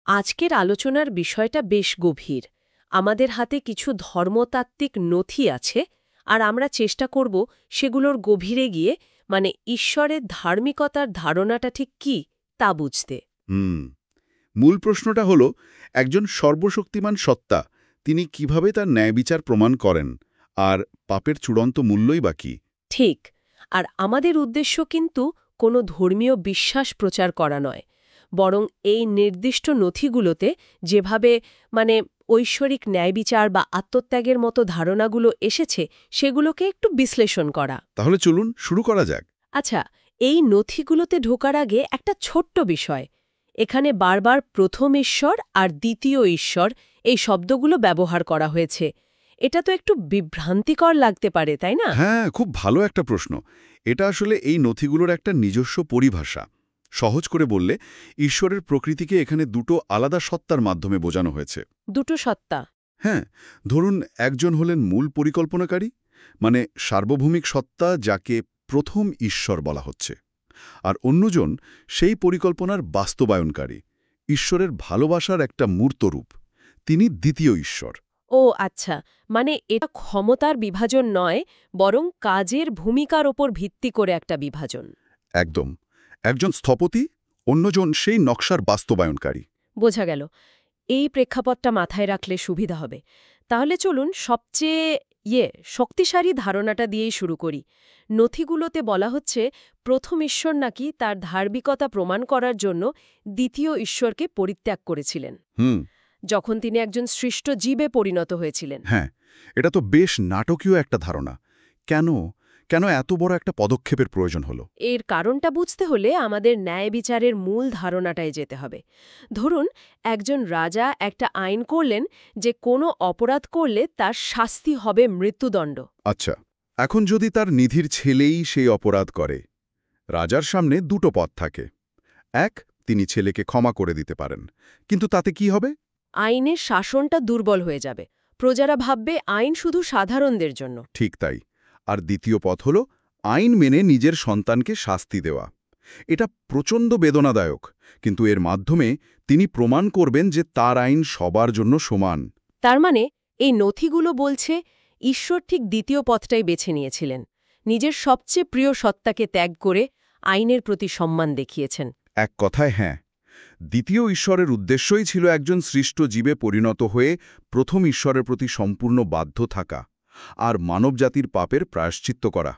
আজকের আলোচনার বিষয়টা বেশ গভীর। আমাদের হাতে কিছু ধর্মতাত্ত্বিক নথি আছে, আর আমরা চেষ্টা করব সেগুলোর গভীরে গিয়ে ঈশ্বরের ধার্মিকতার ধারণাটা ঠিক কি তা বুঝতে। হুম মূল প্রশ্নটা হলো, একজন সর্বশক্তিমান সত্তা তিনি কিভাবে তার ন্যায়বিচার প্রমাণ করেন, আর পাপের চূড়ান্ত মূল্যই বা কি? ঠিক। আর আমাদের উদ্দেশ্য কিন্তু কোনো ধর্মীয় বিশ্বাস প্রচার করা নয়, বরং এই নির্দিষ্ট নথিগুলোতে যেভাবে ঐশ্বরিক ন্যায়বিচার বা আত্মত্যাগের মতো ধারণাগুলো এসেছে সেগুলোকে একটু বিশ্লেষণ করা। তাহলে চলুন শুরু করা যাক। আচ্ছা, এই নথিগুলোতে ঢোকার আগে একটা ছোট্ট বিষয়। এখানে বারবার প্রথম ঈশ্বর আর দ্বিতীয় ঈশ্বর এই শব্দগুলো ব্যবহার করা হয়েছে। এটা তো একটু বিভ্রান্তিকর লাগতে পারে, তাই না? হ্যাঁ, খুব ভালো একটা প্রশ্ন। এটা আসলে এই নথিগুলোর একটা নিজস্ব পরিভাষা। সহজ করে বললে, ঈশ্বরের প্রকৃতিকে এখানে দুটো আলাদা সত্তার মাধ্যমে বোঝানো হয়েছে। দুটো সত্তা। হ্যাঁ, ধরুন একজন হলেন মূল পরিকল্পনাকারী, মানে সার্বভৌমিক সত্তা যাকে প্রথম ঈশ্বর বলা হচ্ছে, আর অন্যজন সেই পরিকল্পনার বাস্তবায়নকারী, ঈশ্বরের ভালোবাসার একটা মূর্ত রূপ, তিনি দ্বিতীয় ঈশ্বর। ও আচ্ছা, এটা ক্ষমতার বিভাজন নয়, বরং কাজের ভূমিকার ওপর ভিত্তি করে একটা বিভাজন। একদম। একজন স্থপতি, অন্যজন সেই নকশার বাস্তবায়নকারী। বোঝা গেল। এই প্রেক্ষাপটটা মাথায় রাখলে সুবিধা হবে। তাহলে চলুন সবচেয়ে শক্তিশালী ধারণাটা দিয়েই শুরু করি। নথিগুলোতে বলা হচ্ছে প্রথম ঈশ্বর নাকি তার ধার্মিকতা প্রমাণ করার জন্য দ্বিতীয় ঈশ্বরকে পরিত্যাগ করেছিলেন, হুম যখন তিনি একজন সৃষ্ট জীবে পরিণত হয়েছিলেন। হ্যাঁ, এটা তো বেশ নাটকীয় একটা ধারণা। কেন কেন এত বড় একটা পদক্ষেপের প্রয়োজন হলো? এর কারণটা বুঝতে হলে আমাদের ন্যায় বিচারের মূল ধারণাটায় যেতে হবে। ধরুন, একজন রাজা একটা আইন করলেন যে কোনো অপরাধ করলে তার শাস্তি হবে মৃত্যুদণ্ড। আচ্ছা, এখন যদি তার নিধির ছেলেই সেই অপরাধ করে, রাজার সামনে দুটো পথ থাকে। এক, তিনি ছেলেকে ক্ষমা করে দিতে পারেন, কিন্তু তাতে কি হবে? আইনের শাসনটা দুর্বল হয়ে যাবে। প্রজারা ভাববে আইন শুধু সাধারণদের জন্য। ঠিক তাই। আর দ্বিতীয় পথ হল আইন মেনে নিজের সন্তানকে শাস্তি দেওয়া। এটা প্রচণ্ড বেদনাদায়ক, কিন্তু এর মাধ্যমে তিনি প্রমাণ করবেন যে তার আইন সবার জন্য সমান। তার এই নথিগুলো বলছে ঈশ্বর ঠিক দ্বিতীয় পথটাই বেছে নিয়েছিলেন। নিজের সবচেয়ে প্রিয় সত্তাকে ত্যাগ করে আইনের প্রতি সম্মান দেখিয়েছেন। এক কথায় হ্যাঁ, দ্বিতীয় ঈশ্বরের উদ্দেশ্যই ছিল একজন সৃষ্ট জীবে পরিণত হয়ে প্রথম ঈশ্বরের প্রতি সম্পূর্ণ বাধ্য থাকা আর মানবজাতির পাপের প্রায়শ্চিত্ত করা।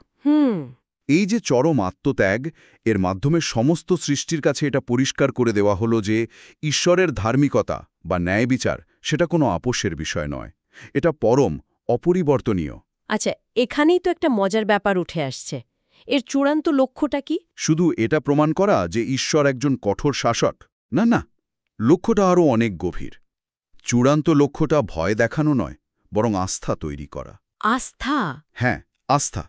এই যে চরম আত্মত্যাগ, এর মাধ্যমে সমস্ত সৃষ্টির কাছে এটা পরিষ্কার করে দেওয়া হলো যে ঈশ্বরের ধার্মিকতা বা ন্যায় বিচার সেটা কোনো আপোষের বিষয় নয়, এটা পরম অপরিবর্তনীয়। আচ্ছা, এখানেই তো একটা মজার ব্যাপার উঠে আসছে। এর চূড়ান্ত লক্ষ্যটা কি? শুধু এটা প্রমাণ করা যে ঈশ্বর একজন কঠোর শাসক? না না, লক্ষ্যটা আরও অনেক গভীর। চূড়ান্ত লক্ষ্যটা ভয় দেখানো নয়, বরং আস্থা তৈরি করা। আস্থা? হ্যাঁ, আস্থা।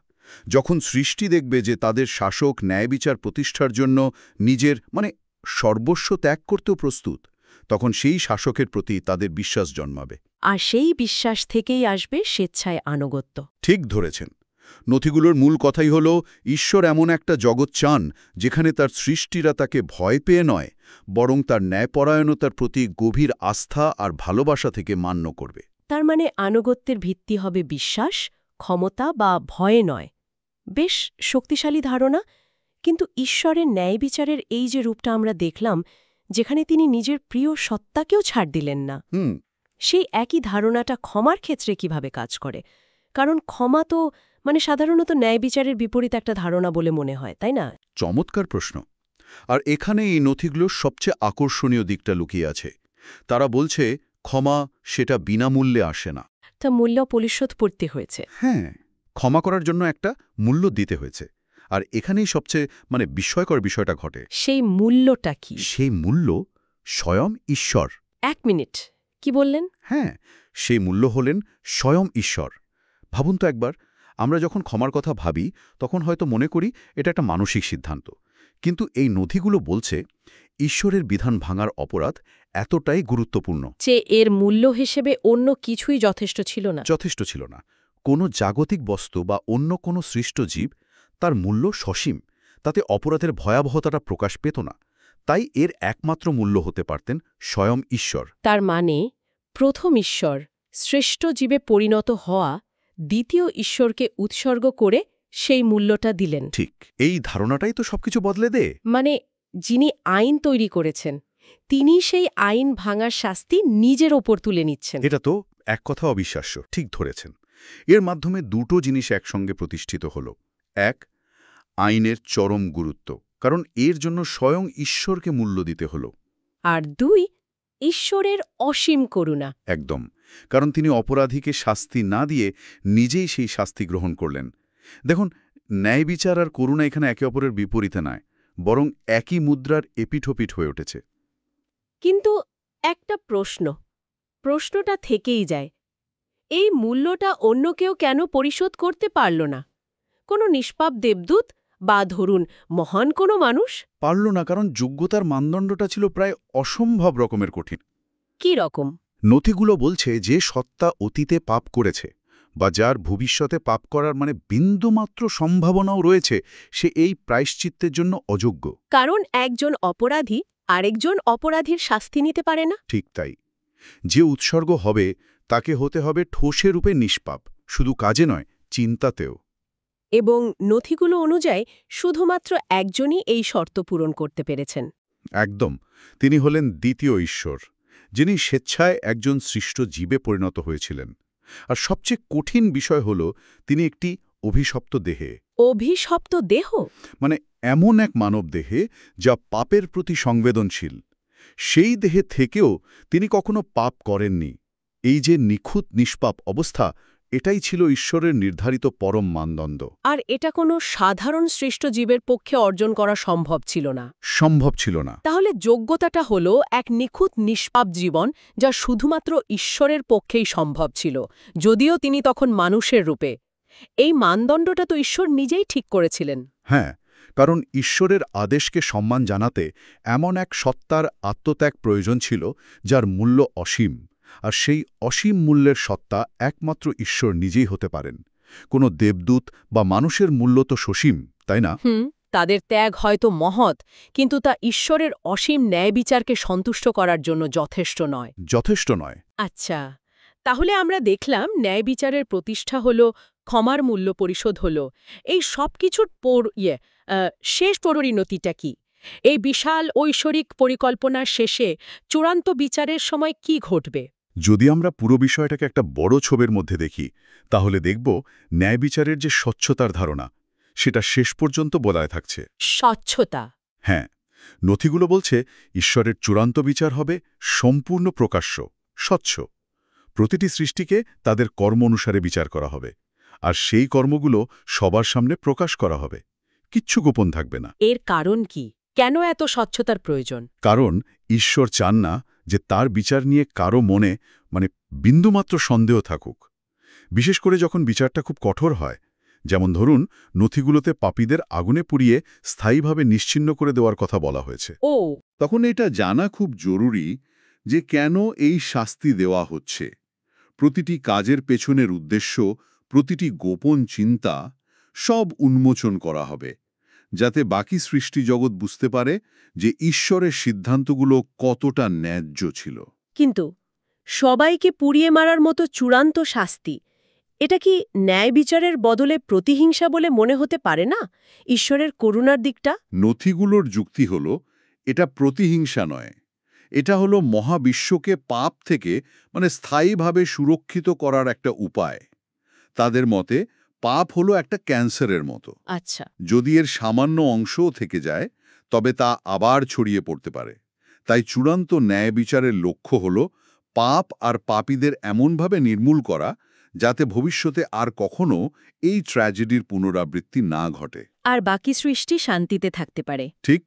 যখন সৃষ্টি দেখবে যে তাদের শাসক ন্যায়বিচার প্রতিষ্ঠার জন্য নিজের সর্বস্ব ত্যাগ করতেও প্রস্তুত, তখন সেই শাসকের প্রতি তাদের বিশ্বাস জন্মাবে। আর সেই বিশ্বাস থেকেই আসবে স্বেচ্ছায় আনুগত্য। ঠিক ধরেছেন। নথিগুলোর মূল কথাই হল, ঈশ্বর এমন একটা জগৎ চান যেখানে তার সৃষ্টিরা তাকে ভয় পেয়ে নয়, বরং তার ন্যায়পরায়ণতার প্রতি গভীর আস্থা আর ভালোবাসা থেকে মান্য করবে। তার আনুগত্যের ভিত্তি হবে বিশ্বাস, ক্ষমতা বা ভয়ে নয়। বেশ শক্তিশালী ধারণা। কিন্তু ঈশ্বরের ন্যায় বিচারের এই যে রূপটা আমরা দেখলাম, যেখানে তিনি নিজের প্রিয় সত্তাকেও ছাড় দিলেন না, সেই একই ধারণাটা ক্ষমার ক্ষেত্রে কিভাবে কাজ করে? কারণ ক্ষমা তো সাধারণত ন্যায় বিচারের বিপরীত একটা ধারণা বলে মনে হয়, তাই না? চমৎকার প্রশ্ন। আর এখানে এই নথিগুলোর সবচেয়ে আকর্ষণীয় দিকটা লুকিয়ে আছে। তারা বলছে ক্ষমা সেটা বিনামূল্যে আসে না। তা মূল্য পরিশোধ করতে হয়েছে। হ্যাঁ, ক্ষমা করার জন্য একটা মূল্য দিতে হয়েছে। আর এখানেই সবচেয়ে বিস্ময়কর বিষয়টা ঘটে। সেই মূল্যটা কি? সেই মূল্য স্বয়ং ঈশ্বর। এক মিনিট, কি বললেন? হ্যাঁ, সেই মূল্য হলেন স্বয়ং ঈশ্বর। ভাবুন তো একবার, আমরা যখন ক্ষমার কথা ভাবি তখন হয়তো মনে করি এটা একটা মানসিক সিদ্ধান্ত। কিন্তু এই নথিগুলো বলছে ঈশ্বরের বিধান ভাঙার অপরাধ এতটাই গুরুত্বপূর্ণ যে এর মূল্য হিসেবে অন্য কিছুই যথেষ্ট ছিল না। যথেষ্ট ছিল না। কোনো জাগতিক বস্তু বা অন্য কোনো সৃষ্ট জীব, তার মূল্য সসীম। তাতে অপরাধের ভয়াবহতাটা প্রকাশ পেত না। তাই এর একমাত্র মূল্য হতে পারতেন স্বয়ং ঈশ্বর। তার মানে প্রথম ঈশ্বর শ্রেষ্ঠ জীবে পরিণত হওয়া দ্বিতীয় ঈশ্বরকে উৎসর্গ করে সেই মূল্যটা দিলেন। ঠিক, এই ধারণাটাই তো সবকিছু বদলে দেয়। মানে যিনি আইন তৈরি করেছেন তিনি সেই আইন ভাঙার শাস্তি নিজের ওপর তুলে নিচ্ছেন। এটা তো এক কথা অবিশ্বাস্য, ঠিক ধরেছেন। এর মাধ্যমে দুটো জিনিস একসঙ্গে প্রতিষ্ঠিত হল। এক, আইনের চরম গুরুত্ব, কারণ এর জন্য স্বয়ং ঈশ্বরকে মূল্য দিতে হল। আর দুই, ঈশ্বরের অসীম করুণা। একদম, কারণ তিনি অপরাধীকে শাস্তি না দিয়ে নিজেই সেই শাস্তি গ্রহণ করলেন। দেখুন, ন্যায় বিচার আর করুণা এখানে একে অপরের বিপরীতে নয়, বরং একই মুদ্রার এপিঠোপিঠ হয়ে উঠেছে। কিন্তু একটা প্রশ্নটা থেকেই যায়, এই মূল্যটা অন্য কেউ কেন পরিশোধ করতে পারল না? কোনো নিষ্পাপ দেবদূত বা ধরুন মহান কোনো মানুষ? পারল না, কারণ যোগ্যতার মানদণ্ডটা ছিল প্রায় অসম্ভব রকমের কঠিন। কি রকম? নথিগুলো বলছে যে সত্তা অতীতে পাপ করেছে বা যার ভবিষ্যতে পাপ করার বিন্দুমাত্র সম্ভাবনাও রয়েছে, সে এই প্রায়শ্চিত্তের জন্য অযোগ্য। কারণ একজন অপরাধী আরেকজন অপরাধীর শাস্তি নিতে পারে না। ঠিক তাই, যে উৎসর্গ হবে তাকে হতে হবে ঠোসে রূপে নিষ্পাপ, শুধু কাজে নয়, চিন্তাতেও। এবং নথিগুলো অনুযায়ী শুধুমাত্র একজনই এই শর্ত পূরণ করতে পেরেছেন। একদম, তিনি হলেন দ্বিতীয় ঈশ্বর, যিনি স্বেচ্ছায় একজন সৃষ্ট জীবে পরিণত হয়েছিলেন। আর সবচেয়ে কঠিন বিষয় হল, তিনি একটি অভিশপ্ত দেহে। অভিশপ্ত দেহ? এমন এক মানব দেহে যা পাপের প্রতি সংবেদনশীল। সেই দেহে থেকেও তিনি কখনো পাপ করেননি। এই যে নিখুঁত নিষ্পাপ অবস্থা, এটাই ছিল ঈশ্বরের নির্ধারিত পরম মানদণ্ড। আর এটা কোনো সাধারণ সৃষ্ট জীবের পক্ষে অর্জন করা সম্ভব ছিল না। সম্ভব ছিল না। তাহলে যোগ্যতাটা হলো এক নিখুঁত নিষ্পাপ জীবন, যা শুধুমাত্র ঈশ্বরের পক্ষেই সম্ভব ছিল, যদিও তিনি তখন মানুষের রূপে। এই মানদণ্ডটা তো ঈশ্বর নিজেই ঠিক করেছিলেন। হ্যাঁ, কারণ ঈশ্বরের আদেশকে সম্মান জানাতে এমন এক সত্তার আত্মত্যাগ প্রয়োজন ছিল যার মূল্য অসীম। আর সেই অসীম মূল্যের সত্তা একমাত্র ঈশ্বর নিজেই হতে পারেন। কোনো দেবদূত বা মানুষের মূল্য তো সসীম, তাই না? তাদের ত্যাগ হয়তো মহৎ, কিন্তু তা ঈশ্বরের অসীম ন্যায় বিচারকে সন্তুষ্ট করার জন্য যথেষ্ট নয়। যথেষ্ট নয়। আচ্ছা, তাহলে আমরা দেখলাম ন্যায় বিচারের প্রতিষ্ঠা হল, ক্ষমার মূল্য পরিশোধ হল। এই সব কিছুর শেষ পরিণতিটা কি? এই বিশাল ঐশ্বরিক পরিকল্পনার শেষে চূড়ান্ত বিচারের সময় কি ঘটবে? যদি আমরা পুরো বিষয়টাকে একটা বড় ছবির মধ্যে দেখি, তাহলে দেখব ন্যায় বিচারের যে স্বচ্ছতার ধারণা, সেটা শেষ পর্যন্ত বজায় থাকছে। স্বচ্ছতা? হ্যাঁ, নথিগুলো বলছে ঈশ্বরের চূড়ান্ত বিচার হবে সম্পূর্ণ প্রকাশ্য, স্বচ্ছ। প্রতিটি সৃষ্টিকে তাদের কর্ম অনুসারে বিচার করা হবে, আর সেই কর্মগুলো সবার সামনে প্রকাশ করা হবে। কিচ্ছু গোপন থাকবে না। এর কারণ কি? কেন এত স্বচ্ছতার প্রয়োজন? কারণ ঈশ্বর চান না যে তার বিচার নিয়ে কারো মনে বিন্দুমাত্র সন্দেহ থাকুক। বিশেষ করে যখন বিচারটা খুব কঠোর হয়, যেমন ধরুন নথিগুলোতে পাপীদের আগুনে পুড়িয়ে স্থায়ীভাবে নিশ্চিহ্ন করে দেওয়ার কথা বলা হয়েছে। তখন এটা জানা খুব জরুরি যে কেন এই শাস্তি দেওয়া হচ্ছে। প্রতিটি কাজের পেছনের উদ্দেশ্য, প্রতিটি গোপন চিন্তা সব উন্মোচন করা হবে, যাতে বাকি সৃষ্টি জগৎ বুঝতে পারে যে ঈশ্বরের সিদ্ধান্তগুলো কতটা ন্যায্য ছিল। কিন্তু সবাইকে পুড়িয়ে মারার মতো চূড়ান্ত শাস্তি, এটা কি ন্যায় বিচারের বদলে প্রতিহিংসা বলে মনে হতে পারে না? ঈশ্বরের করুণার দিকটা? নথিগুলোর যুক্তি হল, এটা প্রতিহিংসা নয়, এটা হলো মহাবিশ্বকে পাপ থেকে স্থায়ীভাবে সুরক্ষিত করার একটা উপায়। তাদের মতে পাপ হলো একটা ক্যান্সারের মতো। আচ্ছা। যদি এর সামান্য অংশও থেকে যায়, তবে তা আবার ছড়িয়ে পড়তে পারে। তাই চূড়ান্ত ন্যায় বিচারের লক্ষ্য হল পাপ আর পাপীদের এমনভাবে নির্মূল করা, যাতে ভবিষ্যতে আর কখনো এই ট্র্যাজেডির পুনরাবৃত্তি না ঘটে, আর বাকি সৃষ্টি শান্তিতে থাকতে পারে। ঠিক।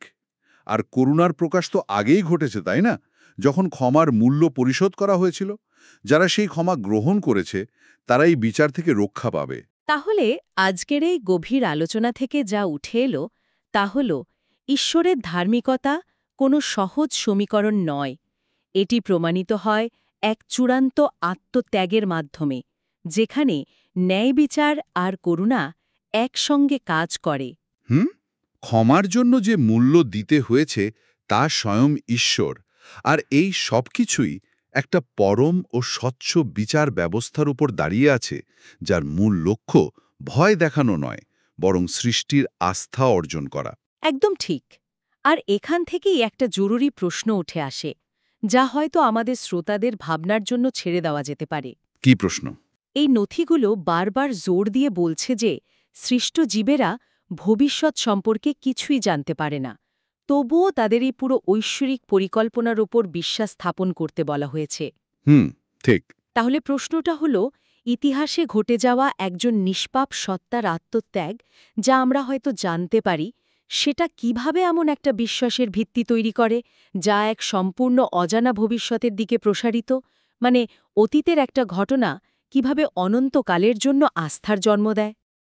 আর করুণার প্রকাশ তো আগেই ঘটেছে, তাই না? যখন ক্ষমার মূল্য পরিশোধ করা হয়েছিল, যারা সেই ক্ষমা গ্রহণ করেছে তারাই বিচার থেকে রক্ষা পাবে। তাহলে আজকের এই গভীর আলোচনা থেকে যা উঠে এলো তা হল, ঈশ্বরের ধার্মিকতা কোনো সহজ সমীকরণ নয়। এটি প্রমাণিত হয় এক চূড়ান্ত আত্মত্যাগের মাধ্যমে, যেখানে ন্যায় বিচার আর করুণা একসঙ্গে কাজ করে। ক্ষমার জন্য যে মূল্য দিতে হয়েছে তা স্বয়ং ঈশ্বর। আর এই সব কিছুই একটা পরম ও স্বচ্ছ বিচার ব্যবস্থার উপর দাঁড়িয়ে আছে, যার মূল লক্ষ্য ভয় দেখানো নয়, বরং সৃষ্টির আস্থা অর্জন করা। একদম ঠিক। আর এখান থেকেই একটা জরুরি প্রশ্ন উঠে আসে, যা হয়তো আমাদের শ্রোতাদের ভাবনার জন্য ছেড়ে দেওয়া যেতে পারে। কি প্রশ্ন? এই নথিগুলো বারবার জোর দিয়ে বলছে যে সৃষ্ট জীবেরা ভবিষ্যৎ সম্পর্কে কিছুই জানতে পারে না, তবুও তাদের এই পুরো ঐশ্বরিক পরিকল্পনার ওপর বিশ্বাস স্থাপন করতে বলা হয়েছে। ঠিক। তাহলে প্রশ্নটা হলো, ইতিহাসে ঘটে যাওয়া একজন নিষ্পাপ সত্তার আত্মত্যাগ, যা আমরা হয়তো জানতে পারি, সেটা কিভাবে এমন একটা বিশ্বাসের ভিত্তি তৈরি করে, যা এক সম্পূর্ণ অজানা ভবিষ্যতের দিকে প্রসারিত? মানে অতীতের একটা ঘটনা কিভাবে অনন্তকালের জন্য আস্থার জন্ম দেয়?